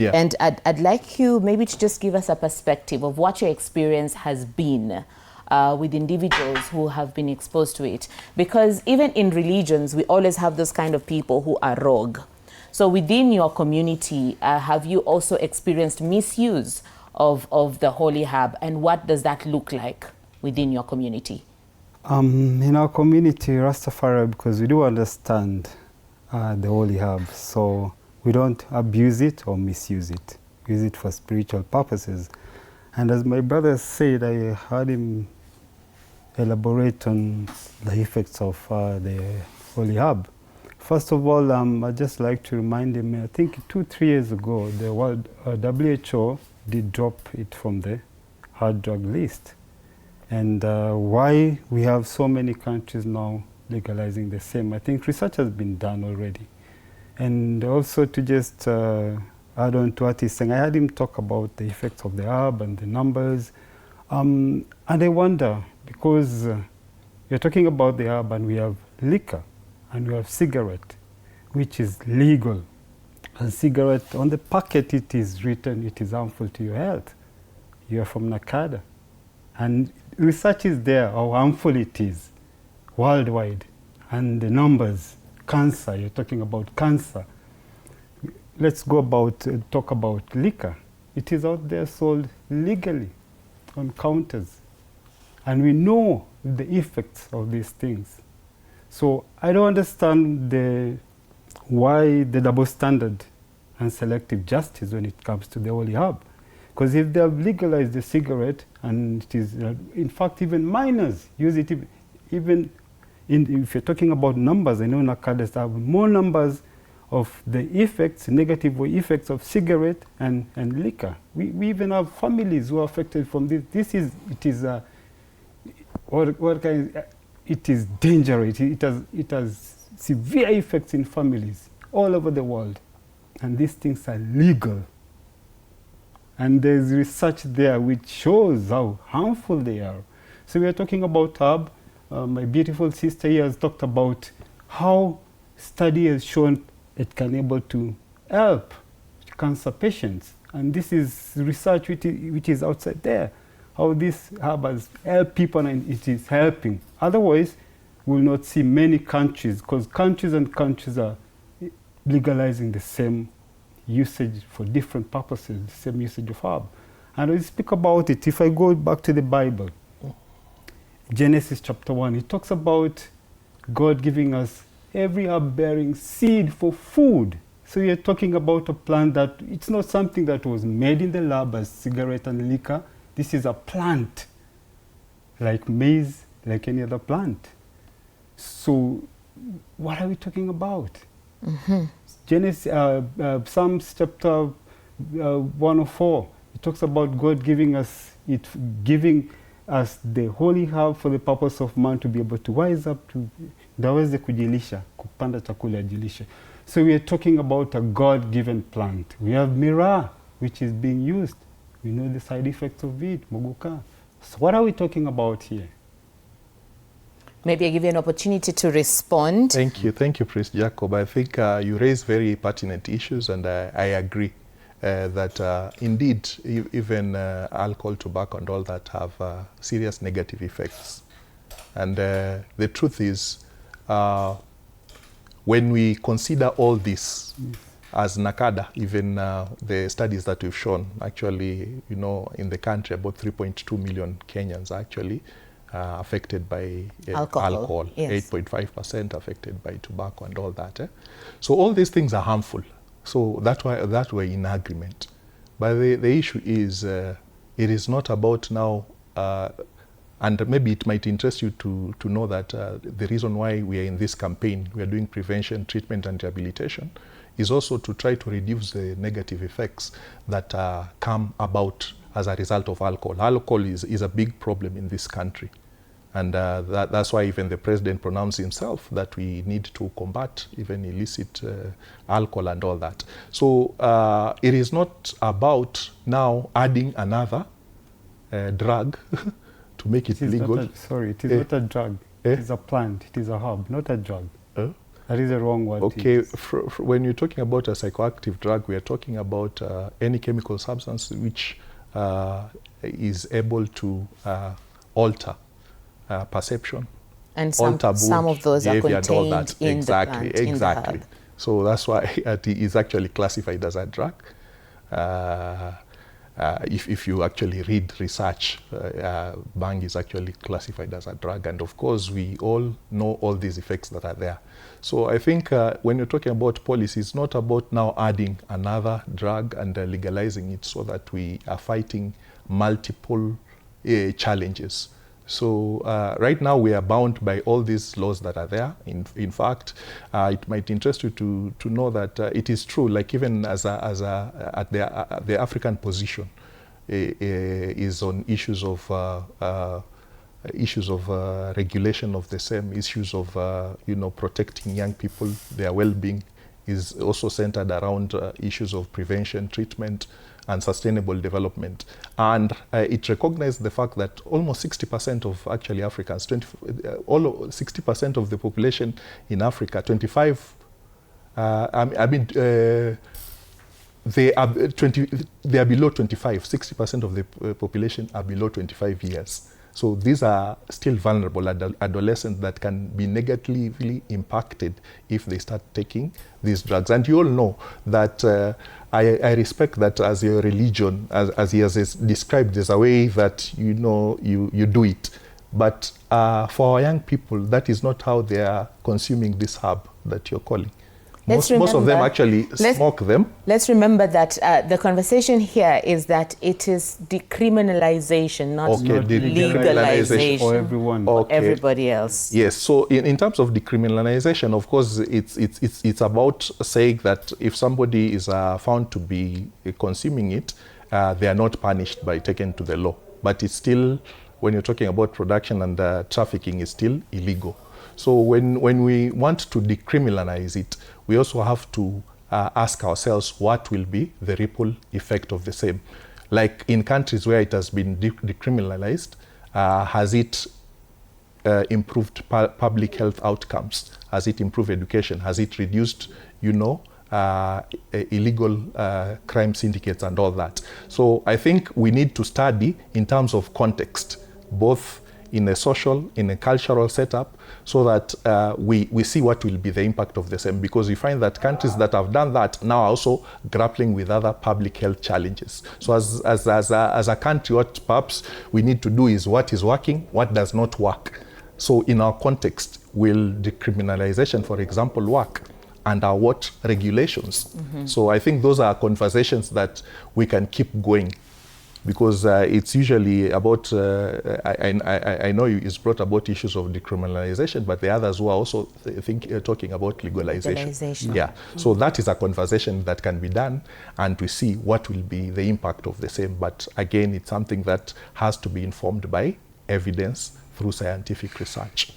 Yeah. And I'd like you maybe to just give us a perspective of what your experience has been with individuals who have been exposed to it. Because even in religions, we always have those kind of people who are rogue. So within your community, have you also experienced misuse of the holy herb, and what does that look like within your community? In our community, Rastafari, because we do understand the holy herb, so we don't abuse it or misuse it. We use it for spiritual purposes. And as my brother said, I heard him elaborate on the effects of the holy herb. First of all, I'd just like to remind him, I think 2-3 years ago, the World WHO did drop it from the hard drug list. And why we have so many countries now legalizing the same, I think research has been done already. And also to just add on to what he's saying, I heard him talk about the effects of the herb and the numbers. And I wonder, because you're talking about the herb and we have liquor and we have cigarette, which is legal. And cigarette, on the packet it is written it is harmful to your health. You are from Nakada. And research is there how harmful it is worldwide. And the numbers, cancer, you're talking about cancer. Let's go about, talk about liquor. It is out there sold legally on counters. And we know the effects of these things. So I don't understand why the double standard and selective justice when it comes to the holy herb. Because if they have legalized the cigarette, and it is, in fact, even minors use it, even if you're talking about numbers, I know Nakadas have more numbers of the effects, negative effects of cigarette and liquor. We even have families who are affected from this. It is dangerous. It has severe effects in families all over the world. And these things are legal. And there's research there which shows how harmful they are. So we are talking about herb. My beautiful sister here has talked about how study has shown it can able to help cancer patients. And this is research which is outside there. How this herb has helped people and it is helping. Otherwise, we'll not see many countries, because countries and countries are legalizing the same usage for different purposes, the same usage of herb. And we speak about it. If I go back to the Bible, Genesis chapter 1, it talks about God giving us every herb-bearing seed for food. So you're talking about a plant that, it's not something that was made in the lab as cigarette and liquor. This is a plant, like maize, like any other plant. So what are we talking about? Mm-hmm. Psalms chapter 104, it talks about God giving us the holy herb for the purpose of man to be able to wise up to daweze kujilisha, kupanda chakula ya jilisha. So we are talking about a God-given plant. We have miraa, which is being used. We know the side effects of it, muguka. So what are we talking about here? Maybe I give you an opportunity to respond. Thank you, Priest Jacob. I think you raise very pertinent issues, and I agree that indeed even alcohol, tobacco and all that have serious negative effects. And the truth is, when we consider all this as Nakada, even the studies that we've shown, actually, you know, in the country, about 3.2 million Kenyans actually affected by alcohol. Yes. 8.5% affected by tobacco and all that. So all these things are harmful. So that we're in agreement. But the issue is, it is not about now, and maybe it might interest you to know that the reason why we are in this campaign, we are doing prevention, treatment and rehabilitation, is also to try to reduce the negative effects that come about as a result of alcohol. Alcohol is a big problem in this country. And that's why even the president pronounced himself that we need to combat even illicit alcohol and all that. So it is not about now adding another drug to make it legal. It is not a drug. It is a plant. It is a herb, not a drug. That is a wrong word. Okay, when you're talking about a psychoactive drug, we are talking about any chemical substance which is able to alter perception, And alter mood, some of those are behavior, and all contained that. in Exactly, the plant, exactly. in the herb. So that's why it is actually classified as a drug. If you actually read research, bang is actually classified as a drug. And of course, we all know all these effects that are there. So I think when you're talking about policy, it's not about now adding another drug and legalizing it so that we are fighting multiple challenges. So right now we are bound by all these laws that are there. In fact, it might interest you to know that it is true. Like even at the African position is on issues of regulation of the same, issues of protecting young people, their well-being is also centered around issues of prevention, treatment, and sustainable development. And it recognized the fact that almost 60% of actually Africans, 60% of the population in Africa, they are below 25. 60% of the population are below 25 years. So these are still vulnerable adolescents that can be negatively impacted if they start taking these drugs. And you all know that I respect that as your religion, as he has described, there's a way that you do it. But for our young people, that is not how they are consuming this herb that you're calling. Most of them actually smoke them. Let's remember that the conversation here is that it is decriminalization, not legalization for everyone, for everybody else. Yes. So in terms of decriminalization, of course, it's about saying that if somebody is found to be consuming it, they are not punished by taken to the law. But it's still, when you're talking about production and trafficking, is still illegal. So when we want to decriminalize it, we also have to ask ourselves what will be the ripple effect of the same. Like in countries where it has been decriminalized, has it improved public health outcomes? Has it improved education? Has it reduced, illegal crime syndicates and all that? So I think we need to study in terms of context, both in a social, in a cultural setup, so that we see what will be the impact of the same. Because we find that countries that have done that now are also grappling with other public health challenges. So as a country, what perhaps we need to do is what is working, what does not work. So in our context, will decriminalization, for example, work? And what regulations? Mm-hmm. So I think those are conversations that we can keep going. Because it's usually about, I know it's brought about issues of decriminalization, but the others who are also talking about legalization. Yeah, so that is a conversation that can be done, and we see what will be the impact of the same. But again, it's something that has to be informed by evidence through scientific research.